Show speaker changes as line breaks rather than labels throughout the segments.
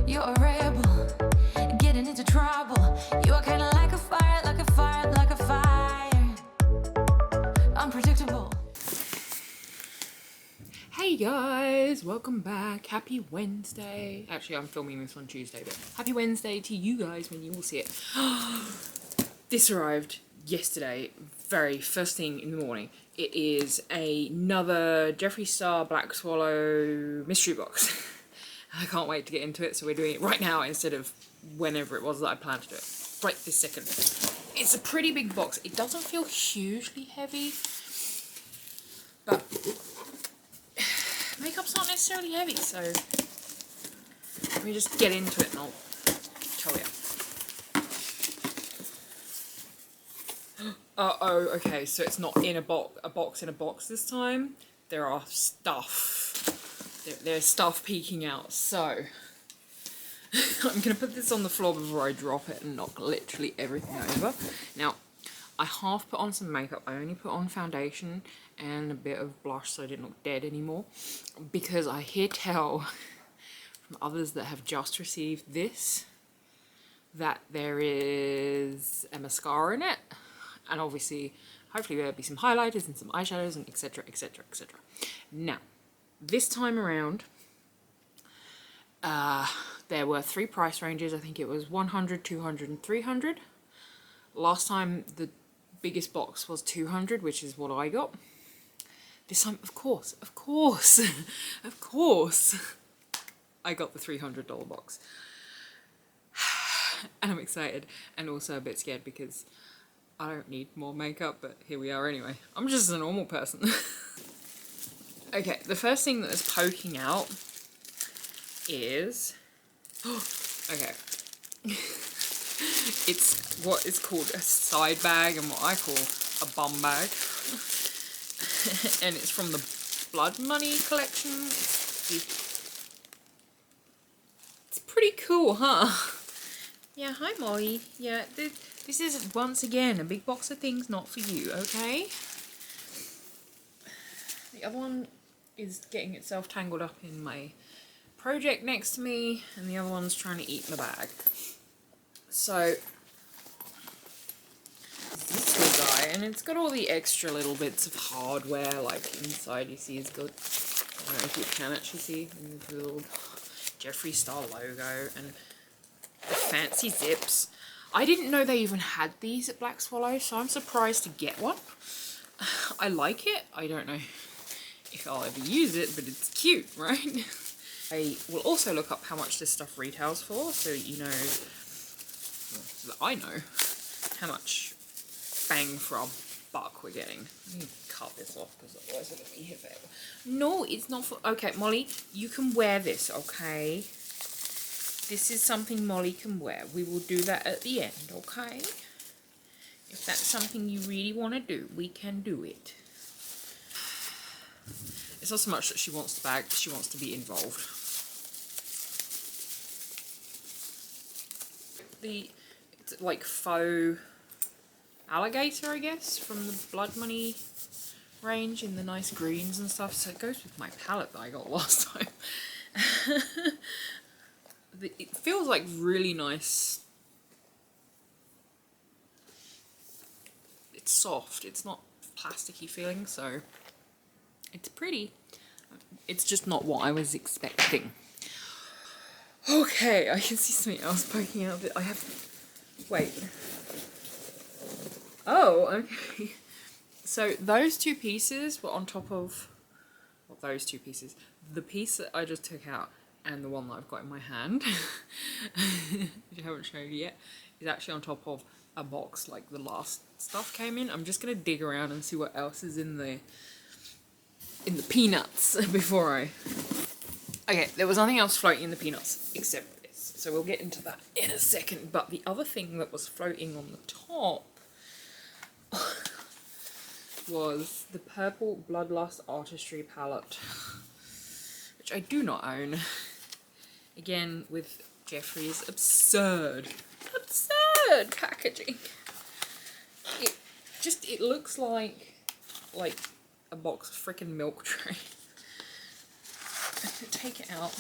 You're a rebel, getting into trouble. You are kinda like a fire, like a fire, like a fire. Unpredictable.
Hey guys, welcome back. Happy Wednesday. Actually, I'm filming this on Tuesday, but happy Wednesday to you guys when you will see it. This arrived yesterday, very first thing in the morning. It is another Jeffree Star Black Swallow mystery box. I can't wait to get into it, so we're doing it right now instead of whenever it was that I planned to do it. Right this second. It's a pretty big box. It doesn't feel hugely heavy, but makeup's not necessarily heavy, so let me just get into it and I'll tell you. Oh, okay, so it's not in a box in a box this time. There are stuff. There's stuff peeking out, so I'm going to put this on the floor before I drop it and knock literally everything over. Now, I half put on some makeup. I only put on foundation and a bit of blush so I didn't look dead anymore, because I hear tell from others that have just received this that there is a mascara in it, and obviously hopefully there'll be some highlighters and some eyeshadows and etc, etc, etc. Now, this time around there were 3 price ranges. I think it was 100, 200 and 300. Last time the biggest box was 200, which is what I got. This time, of course, of course, I got the $300 box. And I'm excited and also a bit scared because I don't need more makeup, but here we are anyway. I'm just a normal person. Okay, the first thing that is poking out is... okay. It's what is called a side bag and what I call a bum bag. And it's from the Blood Money collection. It's pretty cool, huh? Yeah, hi Molly. Yeah, this is once again a big box of things not for you, okay? The other one is getting itself tangled up in my project next to me, and the other one's trying to eat my bag. So this little guy, and it's got all the extra little bits of hardware, like inside you see it's got, I don't know if you can actually see, the little Jeffree Star logo and the fancy zips. I didn't know they even had these at Black Swallow, so I'm surprised to get one. I like it. I don't know if I'll ever use it, but it's cute, right? I will also look up how much this stuff retails for, so that you know, well, so that I know how much bang for our buck we're getting. Let me cut this off because otherwise it'll be here forever. No, it's not for... Okay, Molly, you can wear this, okay? This is something Molly can wear. We will do that at the end, okay? If that's something you really want to do, we can do it. It's not so much that she wants the bag, she wants to be involved. It's like faux alligator, I guess, from the Blood Money range in the nice greens and stuff. So it goes with my palette that I got last time. It feels like really nice. It's soft, it's not plasticky feeling, so it's pretty. It's just not what I was expecting. Okay, I can see something else poking out. I have... Wait. Oh, okay. So those 2 pieces were on top of... Well, those 2 pieces. The piece that I just took out and the one that I've got in my hand, which I haven't shown you yet, is actually on top of a box like the last stuff came in. I'm just going to dig around and see what else is in the peanuts before I... Okay, there was nothing else floating in the peanuts except this, so we'll get into that in a second. But the other thing that was floating on the top was the purple Bloodlust Artistry palette, which I do not own. Again, with Jeffree's absurd packaging. It looks like a box of freaking milk tray. Take it out.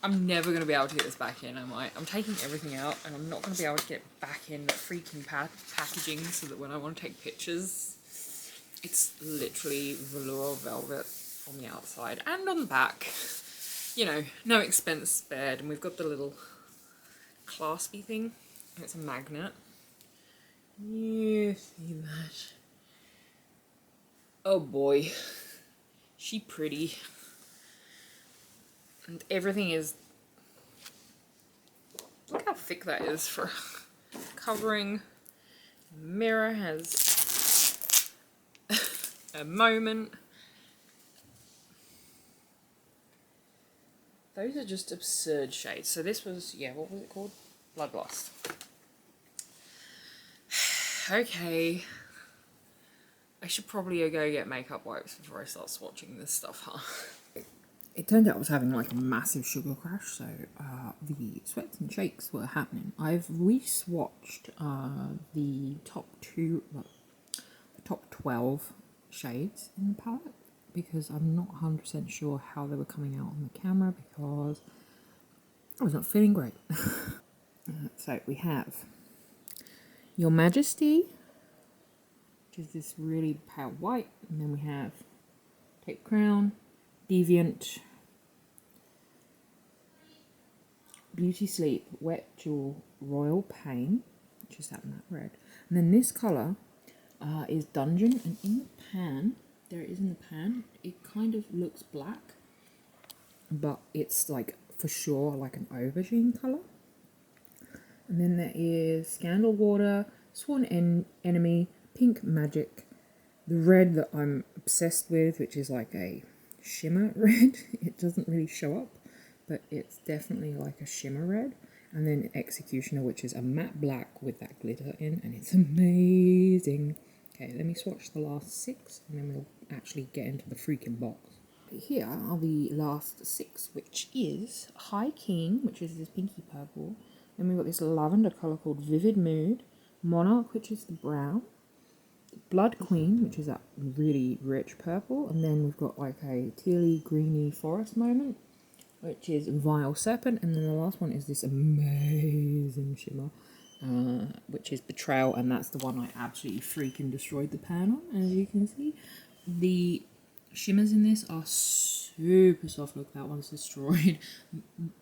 I'm never going to be able to get this back in, am I? I'm taking everything out, and I'm not going to be able to get back in the freaking packaging so that when I want to take pictures, it's literally velour velvet on the outside and on the back. You know, no expense spared. And we've got the little claspy thing, and it's a magnet. You see that? Oh boy. She pretty. And everything is... Look how thick that is for covering. Mirror has a moment. Those are just absurd shades. So this was, yeah, what was it called? Bloodlust. Okay. I should probably go get makeup wipes before I start swatching this stuff, huh? It turned out I was having like a massive sugar crash, so the sweats and shakes were happening. I've re-swatched the top 12 shades in the palette because I'm not 100% sure how they were coming out on the camera because I was not feeling great. So we have Your Majesty, which is this really pale white, and then we have Tape Crown, Deviant, Beauty Sleep, Wet Jewel, Royal Pain, which is that matte red. And then this colour is Dungeon, and in the pan, there it is in the pan, it kind of looks black, but it's like for sure like an aubergine colour. And then there is Scandal Water, Sworn Enemy, Pink Magic, the red that I'm obsessed with, which is like a shimmer red. It doesn't really show up, but it's definitely like a shimmer red. And then Executioner, which is a matte black with that glitter in, and it's amazing. Okay, let me swatch the last 6, and then we'll actually get into the freaking box. Here are the last 6, which is High King, which is this pinky purple. Then we've got this lavender colour called Vivid Mood, Monarch, which is the brown, Blood Queen, which is that really rich purple, and then we've got like a tealy greeny forest moment, which is Vile Serpent, and then the last one is this amazing shimmer, which is Betrayal, and that's the one I absolutely freaking destroyed the pan on, as you can see. The shimmers in this are super soft. Look, that one's destroyed.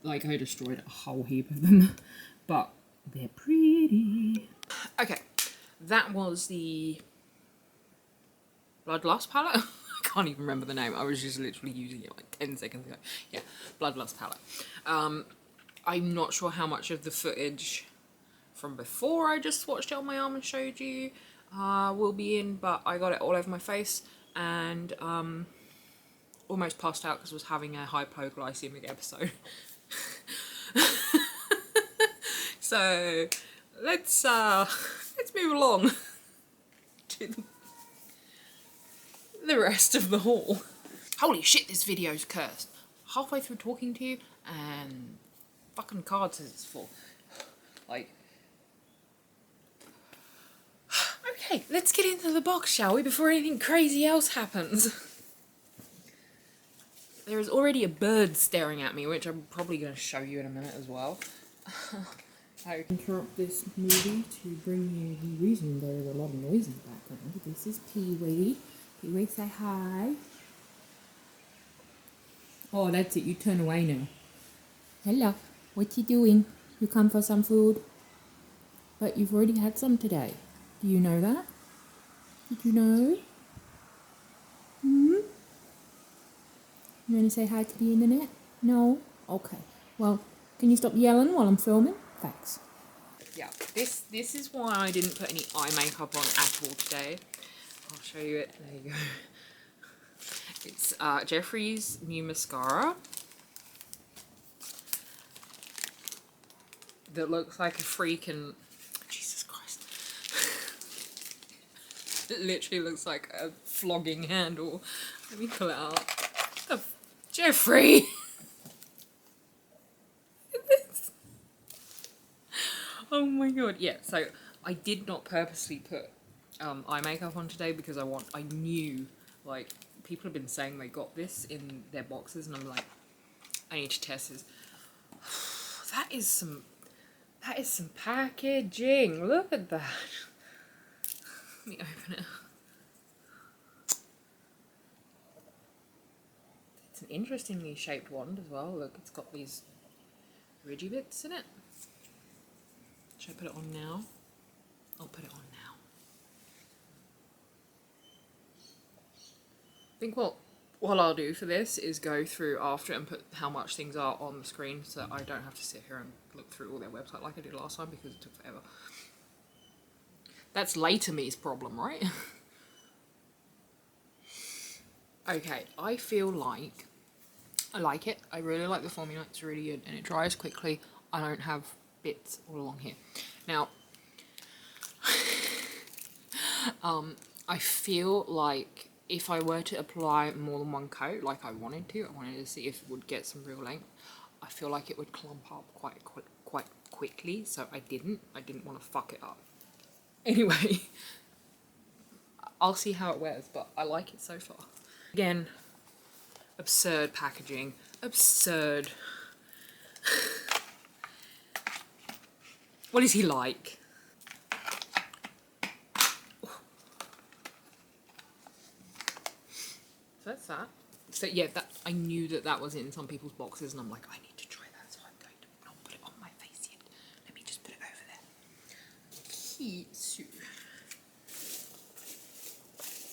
Like, I destroyed a whole heap of them, but they're pretty. Okay, that was the Bloodlust palette. I can't even remember the name. I was just literally using it like 10 seconds ago. Yeah, Bloodlust palette. I'm not sure how much of the footage from before I just swatched it on my arm and showed you will be in, but I got it all over my face and almost passed out because I was having a hypoglycemic episode. So let's move along to the rest of the haul. Holy shit, this video's cursed. Halfway through talking to you and fucking card says it's full. Like, okay, let's get into the box, shall we, before anything crazy else happens. There is already a bird staring at me, which I'm probably going to show you in a minute as well. I interrupt this movie to bring you the reason there is a lot of noise in the background. This is Pee-wee. Pee-wee, say hi. Oh, that's it. You turn away now. Hello. What you doing? You come for some food? But you've already had some today. Do you know that? Did you know? You want to say hi to the internet? No? Okay. Well, can you stop yelling while I'm filming? Thanks. Yeah, this is why I didn't put any eye makeup on at all today. I'll show you it. There you go. It's Jeffree's new mascara that looks like a freaking... Jesus Christ. It literally looks like a flogging handle. Let me pull it out. Jeffree! Oh my god. Yeah, so I did not purposely put eye makeup on today because I knew, like, people have been saying they got this in their boxes and I'm like, I need to test this. That is some packaging. Look at that. Let me open it. It's an interestingly shaped wand as well. Look, it's got these ridgy bits in it. Should I put it on now? I'll put it on now. I think what I'll do for this is go through after and put how much things are on the screen so that I don't have to sit here and look through all their website like I did last time because it took forever. That's later me's problem, right? Okay, I feel like I like it. I really like the formula. It's really good and it dries quickly. I don't have bits all along here. Now, I feel like if I were to apply more than one coat, like I wanted to see if it would get some real length. I feel like it would clump up quite quickly, so I didn't want to fuck it up. Anyway, I'll see how it wears, but I like it so far. Again, absurd packaging, absurd. What is he like? So that's that. So yeah, that I knew that was in some people's boxes, and I'm like, I need to try that, so I'm going to not put it on my face yet. Let me just put it over there.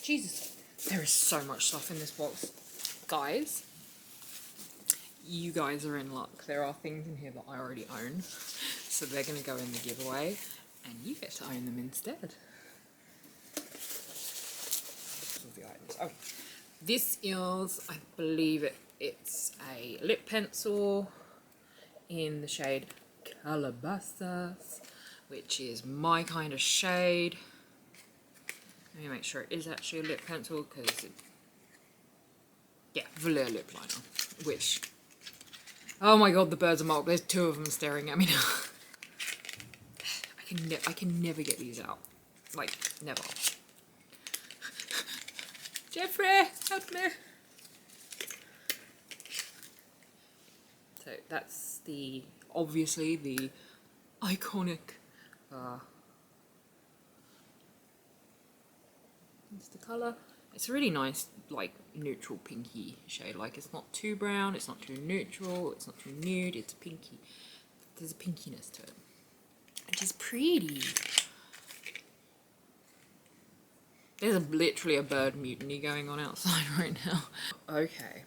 Jesus, there is so much stuff in this box, guys. You guys are in luck. There are things in here that I already own, so they're going to go in the giveaway, and you get to own them instead. The items. Oh. This is, I believe it's a lip pencil in the shade Calabasas, which is my kind of shade. Let me make sure it is actually a lip pencil because, yeah, velour lip liner, which, oh my god, the birds are marked. There's two of them staring at me now. I can never get these out, like, never. Jeffree, help me! So that's obviously the iconic, that's the colour. It's a really nice, like, neutral pinky shade. Like, it's not too brown, it's not too neutral, it's not too nude, it's pinky. There's a pinkiness to it, which is pretty. There's literally a bird mutiny going on outside right now. Okay.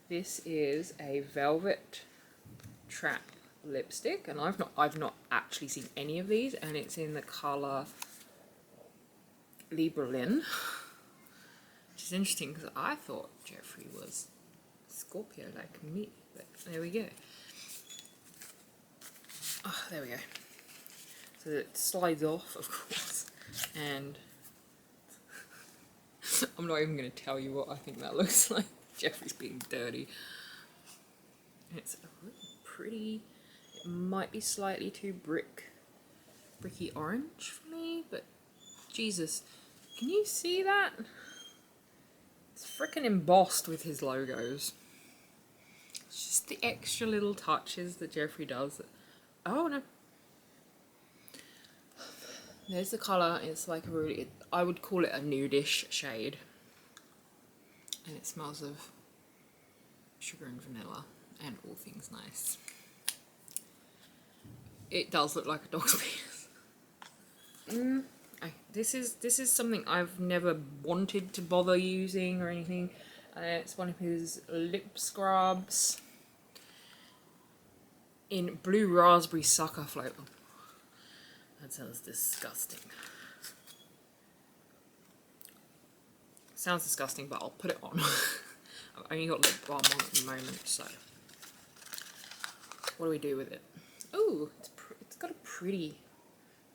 This is a velvet trap lipstick, and I've not actually seen any of these, and it's in the colour Liberlin, which is interesting because I thought Jeffree was Scorpio like me, but there we go. Oh, there we go. So it slides off, of course, and I'm not even going to tell you what I think that looks like. Jeffree's being dirty. And it's really pretty. It might be slightly too bricky orange for me, but Jesus, can you see that? It's freaking embossed with his logos. It's just the extra little touches that Jeffree does. Oh no. There's the colour. It's like a really, I would call it a nudish shade. And it smells of sugar and vanilla and all things nice. It does look like a dog's penis. This is something I've never wanted to bother using or anything. It's one of his lip scrubs in blue raspberry sucker flavor. That sounds disgusting. Sounds disgusting, but I'll put it on. I've only got lip balm on at the moment, so what do we do with it? Oh, it's got a pretty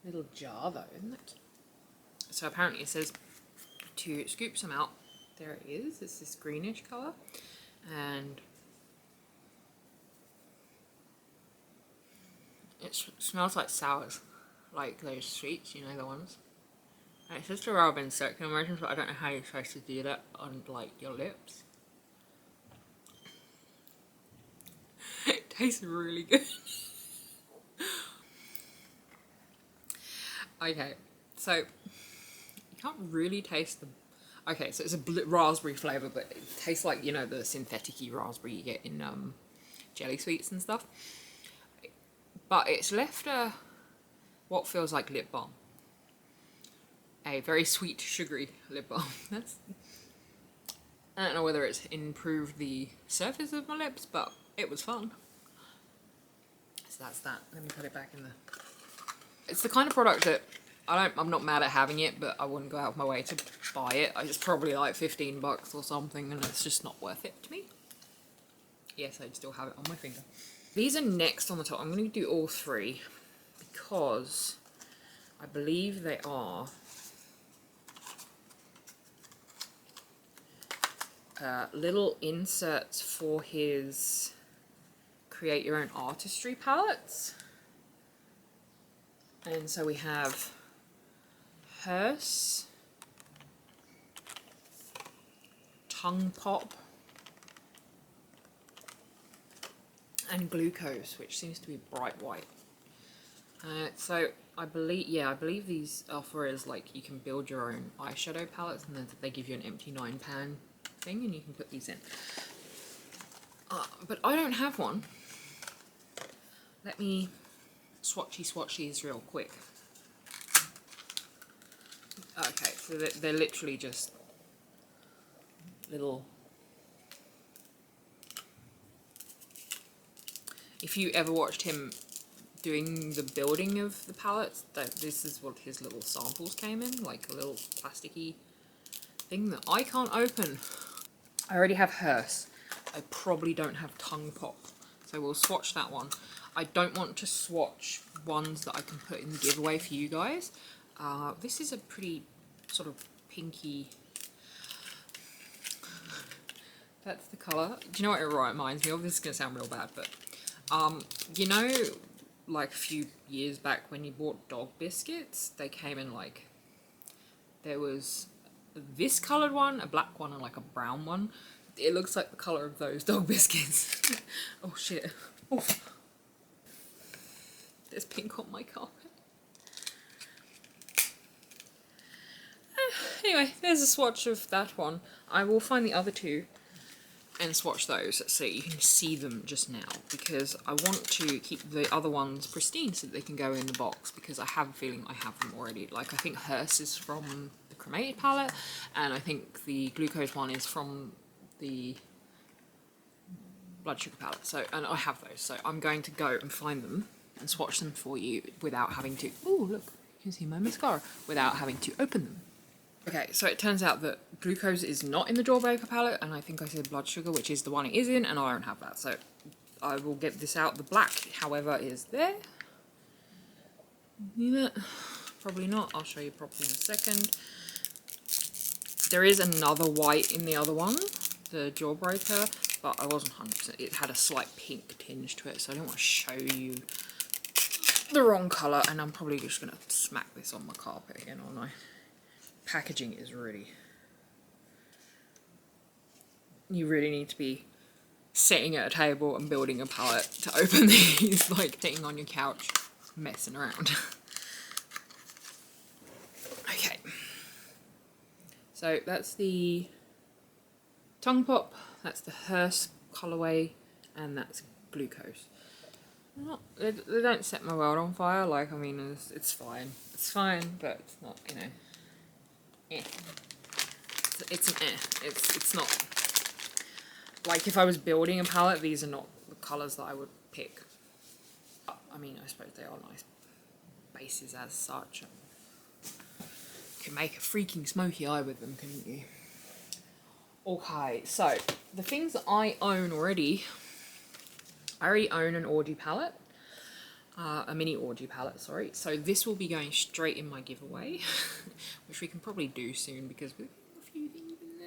little jar though, isn't it? So apparently it says to scoop some out. There it is. It's this greenish colour, and it smells like sours, like those sweets, you know, the ones. And it's just a rub in circular motions, but I don't know how you're supposed to do that on like your lips. tastes really good. Okay, so you can't really taste the... Okay, so it's a raspberry flavour, but it tastes like, you know, the synthetic-y raspberry you get in jelly sweets and stuff. But it's left what feels like lip balm. A very sweet, sugary lip balm. I don't know whether it's improved the surface of my lips, but it was fun. So that's that. Let me put it back in the... It's the kind of product that I'm not mad at having it, but I wouldn't go out of my way to buy it. It's probably like 15 bucks or something, and it's just not worth it to me. Yes, I still have it on my finger. These are next on the top. I'm going to do all three because I believe they are little inserts for his create your own artistry palettes. And so we have Hearse, Tongue Pop, and Glucose, which seems to be bright white. So I believe these offer is like you can build your own eyeshadow palettes, and then they give you an empty 9-pan thing, and you can put these in. But I don't have one. Let me swatch these real quick. Okay, so they're literally just little... If you ever watched him doing the building of the palettes, this is what his little samples came in, like a little plasticky thing that I can't open. I already have Hearse. I probably don't have Tongue Pop, so we'll swatch that one. I don't want to swatch ones that I can put in the giveaway for you guys. This is a pretty sort of pinky... That's the colour. Do you know what it reminds me of? This is going to sound real bad, but... you know, like a few years back when you bought dog biscuits, they came in like... There was this coloured one, a black one, and like a brown one. It looks like the colour of those dog biscuits. Oh shit. Oh. There's pink on my carpet. Anyway, there's a swatch of that one. I will find the other two and swatch those so you can see them just now, because I want to keep the other ones pristine so that they can go in the box, because I have a feeling I have them already. Like, I think Hearse is from the Cremated palette, and I think the Glucose one is from the Blood Sugar palette. So, and I have those, so I'm going to go and find them and swatch them for you without having to... Oh, look, you can see my mascara. Without having to open them. Okay, so it turns out that Glucose is not in the Jawbreaker palette, and I think I said Blood Sugar, which is the one it is in, and I don't have that, so I will get this out. The black, however, is there. Probably not. I'll show you properly in a second. There is another white in the other one, the Jawbreaker, but I wasn't 100%. It had a slight pink tinge to it, so I don't want to show you the wrong colour, and I'm probably just going to smack this on my carpet again, aren't I? Packaging is really... You really need to be sitting at a table and building a palette to open these, like sitting on your couch, messing around. Okay. So that's the Tongue Pop, that's the Hearse colourway, and that's Glucose. They don't set my world on fire, like, I mean, it's fine. It's fine, but it's not, you know... Eh. It's an eh. It's not... Like, if I was building a palette, these are not the colours that I would pick. I mean, I suppose they are nice bases as such. You can make a freaking smoky eye with them, couldn't you? Okay, so, the things that I own already... I already own an orgy palette. A mini orgy palette, sorry. So this will be going straight in my giveaway, which we can probably do soon because we've got a few things in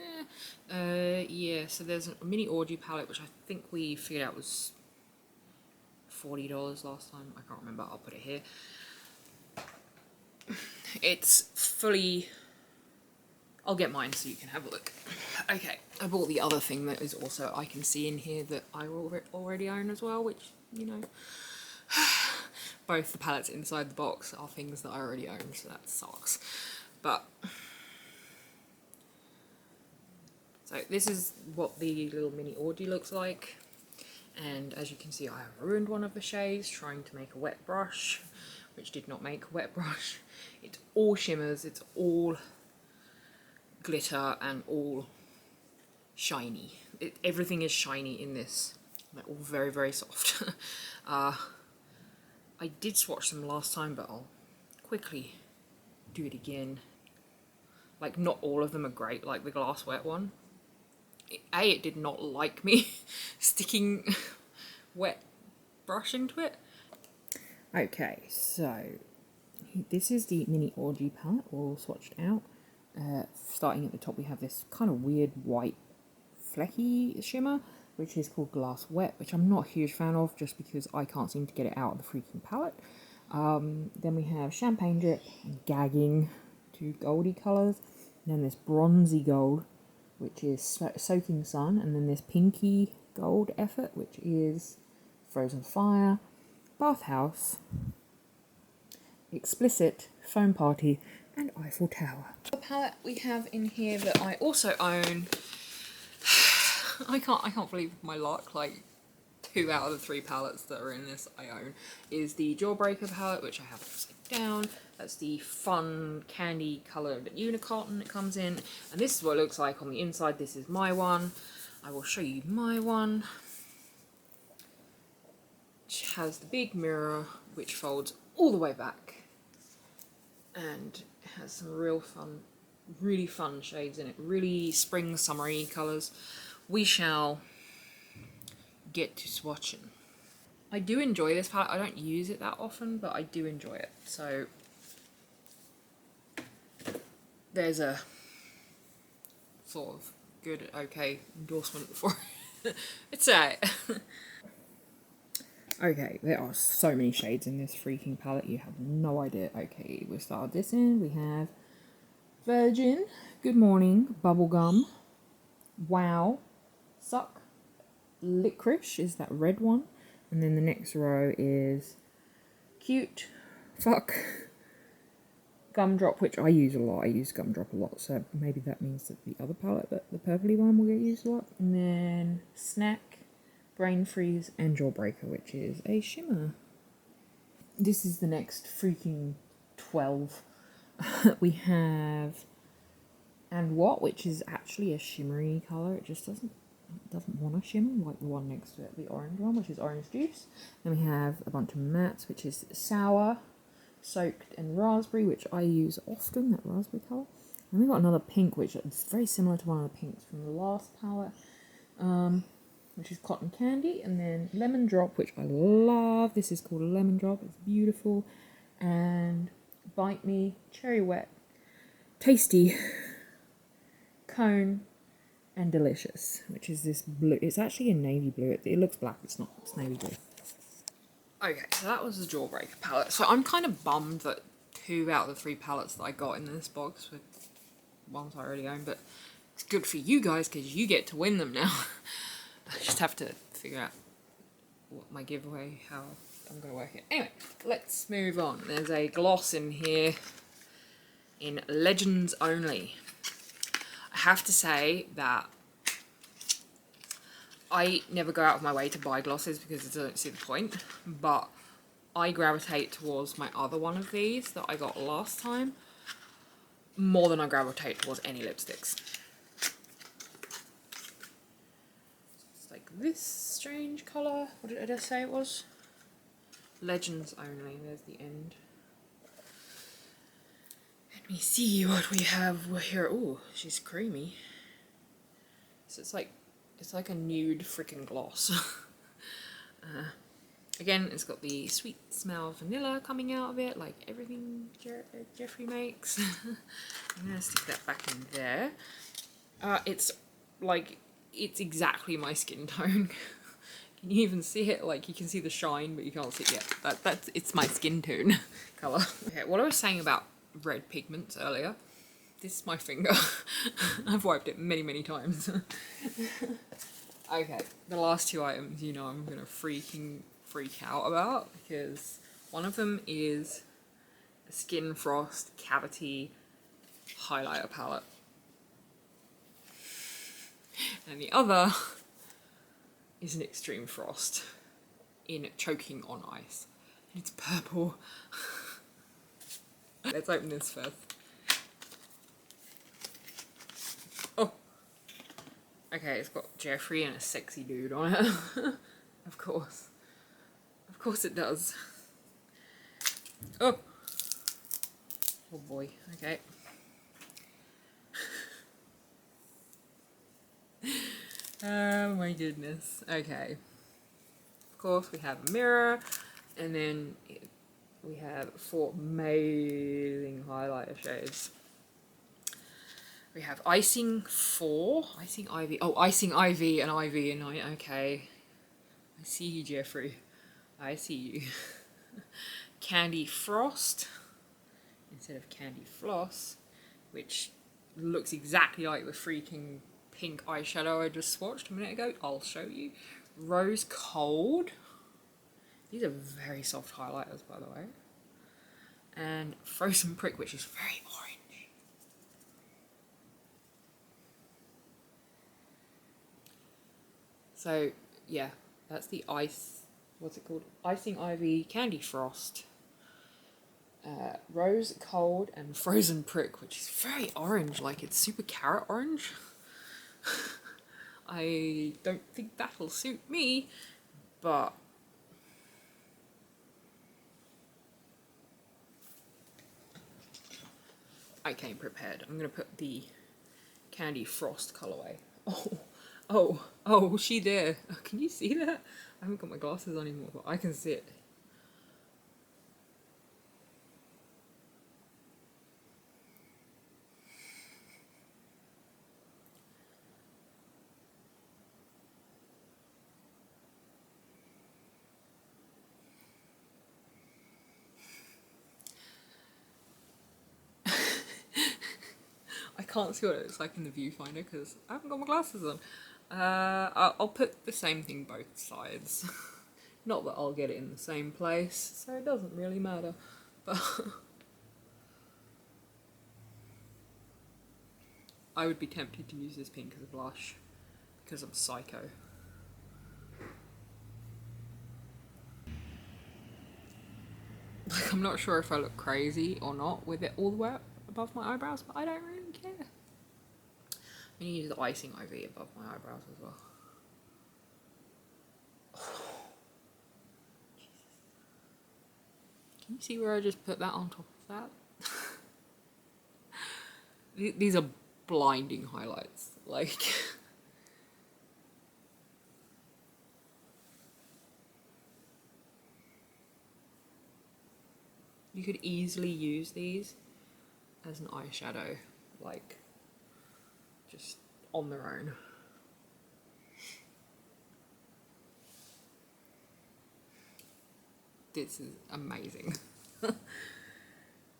there. Yeah, so there's a mini orgy palette, which I think we figured out was $40 last time. I can't remember. I'll put it here. It's fully... I'll get mine so you can have a look. Okay, I bought the other thing that is also I can see in here that I already own as well, which you know. Both the palettes inside the box are things that I already own, so that sucks. But so this is what the little mini orgy looks like, and as you can see I have ruined one of the shades trying to make a wet brush, which did not make a wet brush. It's all shimmers, it's all glitter and all shiny. Everything is shiny in this. They're all very, very soft. I did swatch them last time, but I'll quickly do it again. Like, not all of them are great, like the glass wet one. It did not like me sticking wet brush into it. Okay, so this is the mini orgy palette all swatched out. Starting at the top we have this kind of weird white flecky shimmer, which is called Glass Wet, which I'm not a huge fan of just because I can't seem to get it out of the freaking palette. Then we have Champagne Drip and Gagging, two goldy colours. Then this bronzy gold, which is Soaking Sun, and then this pinky gold effort, which is Frozen Fire, Bathhouse, Explicit, Foam Party, and Eiffel Tower. The palette we have in here that I also own, I can't believe my luck, like 2 out of the 3 palettes that are in this I own, is the Jawbreaker palette, which I have upside down. That's the fun candy coloured unicorn it comes in, and this is what it looks like on the inside. This is my one. I will show you my one, which has the big mirror which folds all the way back, and it has some really fun shades in it, really spring summery colours. We shall get to swatching. I do enjoy this palette. I don't use it that often, but I do enjoy it. So there's a sort of good, okay endorsement for it. It's alright. Okay, there are so many shades in this freaking palette, you have no idea. Okay, we'll start this in. We have Virgin, Good Morning, Bubblegum, Wow, Suck, Licorice is that red one, and then the next row is Cute, Fuck, Gumdrop, which I use a lot. I use Gumdrop a lot, so maybe that means that the other palette, the purpley one, will get used a lot. And then Snack, Brain Freeze, and Jawbreaker, which is a shimmer. This is the next freaking 12. We have And What, which is actually a shimmery colour. It just doesn't want to shimmer like the one next to it, the orange one, which is Orange Juice. Then we have a bunch of mattes, which is Sour, Soaked, and Raspberry, which I use often, that raspberry colour. And we've got another pink, which is very similar to one of the pinks from the last palette, which is Cotton Candy. And then Lemon Drop, which I love. This is called a Lemon Drop. It's beautiful. And Bite Me, Cherry Wet, Tasty, Cone, and Delicious, which is this blue. It's actually a navy blue. It looks black, it's not. It's navy blue. Okay, so that was the Jawbreaker palette. So I'm kind of bummed that 2 out of the 3 palettes that I got in this box were ones I already own, but it's good for you guys because you get to win them now. I just have to figure out what my giveaway, how I'm going to work it. Anyway, let's move on. There's a gloss in here in Legends Only. I have to say that I never go out of my way to buy glosses because I don't see the point, but I gravitate towards my other one of these that I got last time more than I gravitate towards any lipsticks. It's like this strange colour. What did I just say it was? Legends Only. There's the end. Let me see what we have here. Oh, she's creamy. So it's like a nude freaking gloss. Again, it's got the sweet smell of vanilla coming out of it, like everything Jeffree makes. I'm gonna stick that back in there. It's exactly my skin tone. Can you even see it? Like, you can see the shine, but you can't see it yet. It's my skin tone colour. Okay, what I was saying about red pigments earlier. This is my finger. I've wiped it many, many times. Okay, the last 2 items, you know I'm gonna freaking freak out about, because one of them is a Skin Frost Cavity highlighter palette, and the other is an Extreme Frost in Choking on Ice. And it's purple. Let's open this first. Oh! Okay, it's got Jeffree and a sexy dude on it. Of course. Of course it does. Oh! Oh boy, okay. Oh my goodness. Okay. Of course we have a mirror, and then we have 4 amazing highlighter shades. We have Icing 4, Icing Ivy, oh, Icing Ivy and Ivy and I, okay. I see you, Jeffree. I see you. Candy Frost, instead of Candy Floss, which looks exactly like the freaking pink eyeshadow I just swatched a minute ago. I'll show you. Rose Cold. These are very soft highlighters, by the way. And Frozen Prick, which is very orange. So, yeah, that's the what's it called? Icing Ivy, Candy Frost, Rose Cold, and Frozen Prick, which is very orange, like it's super carrot orange. I don't think that'll suit me, but I came prepared. I'm gonna put the Candy Frost colorway. Oh, she there. Can you see that? I haven't got my glasses on anymore, but I can see it. I can't see what it looks like in the viewfinder because I haven't got my glasses on. I'll put the same thing both sides. Not that I'll get it in the same place, so it doesn't really matter. But I would be tempted to use this pink as a blush because I'm psycho. Like, I'm not sure if I look crazy or not with it all the way up above my eyebrows, but I don't really care. I'm gonna use the Icing Ivy above my eyebrows as well. Jesus. Can you see where I just put that on top of that? These are blinding highlights. Like, you could easily use these as an eyeshadow, like, just on their own. This is amazing. Let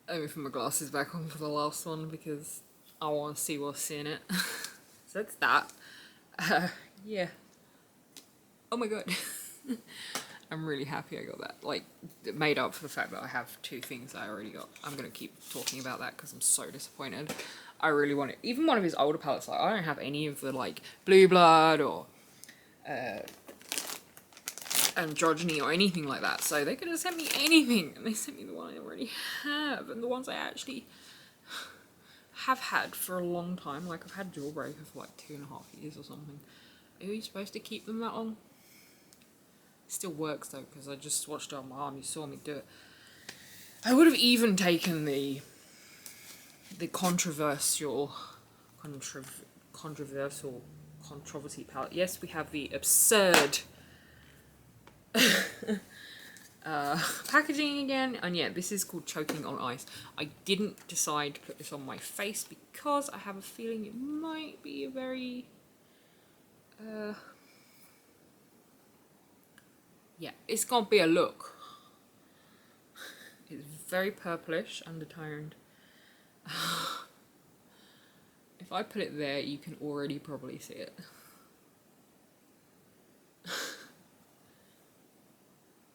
me put my glasses back on for the last one because I want to see what's in it. So that's that. Yeah. Oh my god. I'm really happy I got that. Like, it made up for the fact that I have 2 things that I already got. I'm gonna keep talking about that because I'm so disappointed. I really want it. Even one of his older palettes, like, I don't have any of the, like, Blue Blood or Androgyny or anything like that. So they could have sent me anything. And they sent me the one I already have. And the ones I actually have had for a long time. Like, I've had Jawbreaker for, like, 2.5 years or something. Are you supposed to keep them that long? Still works though, because I just swatched it on my arm. You saw me do it. I would have even taken the controversy palette. Yes, we have the absurd packaging again, and yeah, this is called Choking on Ice. I didn't decide to put this on my face because I have a feeling it might be a very yeah, it's gonna be a look. It's very purplish, undertoned. If I put it there, you can already probably see it.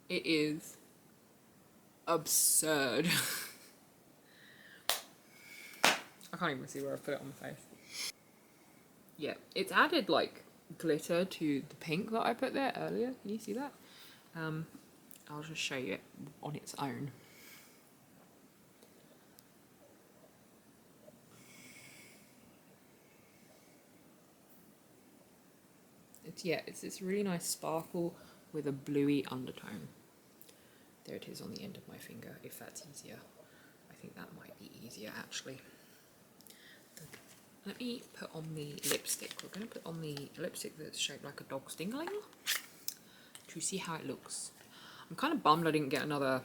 It is absurd. I can't even see where I put it on my face. Yeah, it's added like glitter to the pink that I put there earlier. Can you see that? I'll just show you it on its own. It's this really nice sparkle with a bluey undertone. There it is on the end of my finger, if that's easier. I think that might be easier actually. Let me put on the lipstick. We're going to put on the lipstick that's shaped like a dog's dingling to see how it looks. I'm kind of bummed I didn't get another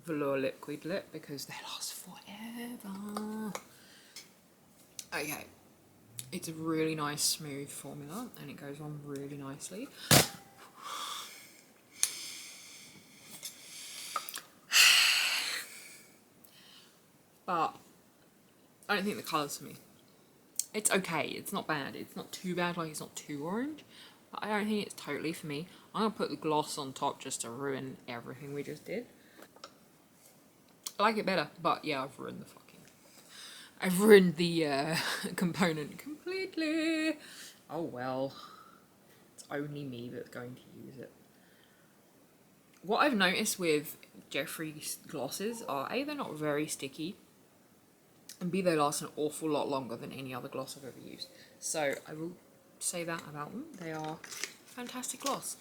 velour liquid lip because they last forever. Okay, it's a really nice smooth formula and it goes on really nicely. But I don't think the colour's for me. It's okay, it's not bad. It's not too bad, like it's not too orange. But I don't think it's totally for me. I'm going to put the gloss on top just to ruin everything we just did. I like it better, but yeah, I've ruined the component completely. Oh well. It's only me that's going to use it. What I've noticed with Jeffree's glosses are A, they're not very sticky, and B, they last an awful lot longer than any other gloss I've ever used. So I will say that about them. They are fantastic gloss.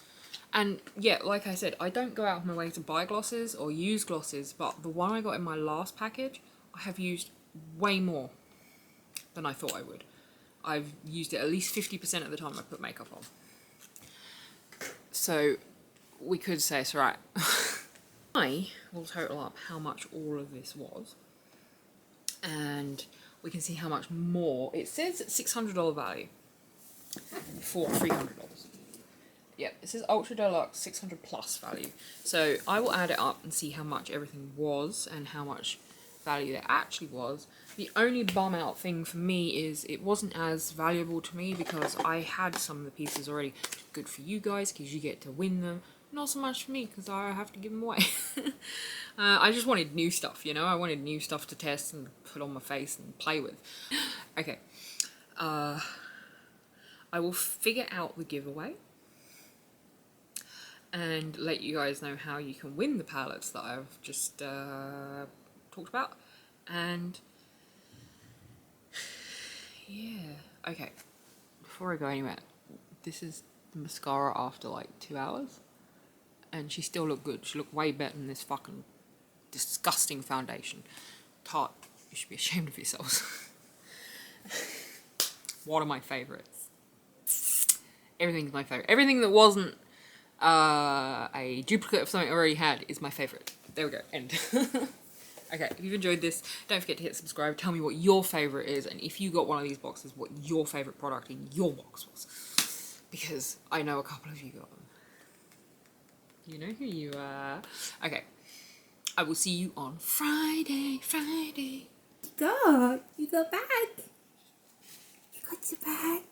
And yeah, like I said, I don't go out of my way to buy glosses or use glosses, but the one I got in my last package, I have used way more than I thought I would. I've used it at least 50% of the time I put makeup on. So we could say it's right. I will total up how much all of this was. And we can see how much more. It says $600 value for $300. Yep, it says Ultra Deluxe 600 plus value. So I will add it up and see how much everything was and how much value there actually was. The only bum out thing for me is it wasn't as valuable to me because I had some of the pieces already. Good for you guys because you get to win them. Not so much for me because I have to give them away. I just wanted new stuff, you know? I wanted new stuff to test and put on my face and play with. Okay. I will figure out the giveaway and let you guys know how you can win the palettes that I've just talked about. And yeah, okay, before I go anywhere, this is the mascara after like 2 hours and she still looked good. She looked way better than this fucking disgusting foundation. Tart, you should be ashamed of yourselves. What are my favourites? Everything's my favourite. Everything that wasn't a duplicate of something I already had is my favourite. There we go, end. Okay, if you've enjoyed this, don't forget to hit subscribe. Tell me what your favourite is, and if you got one of these boxes, what your favourite product in your box was. Because I know a couple of you got them. You know who you are. Okay, I will see you on Friday.
You got back. You got your bag.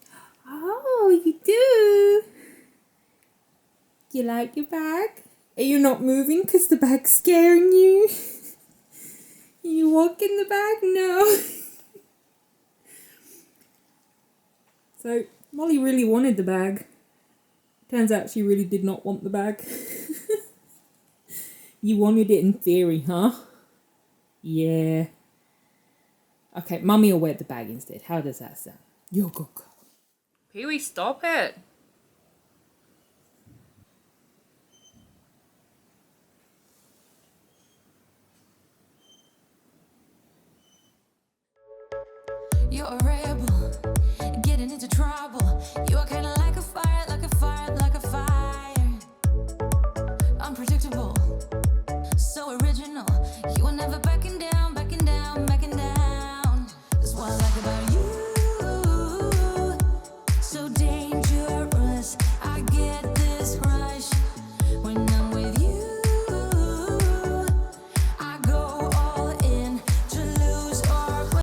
Oh, you do. You like your bag? Are you not moving because the bag's scaring you? You walk in the bag? No. So, Molly really wanted the bag. Turns out she really did not want the bag. You wanted it in theory, huh? Yeah. Okay, Mummy will wear the bag instead. How does that sound? You're a good girl.
Pee-wee, stop it.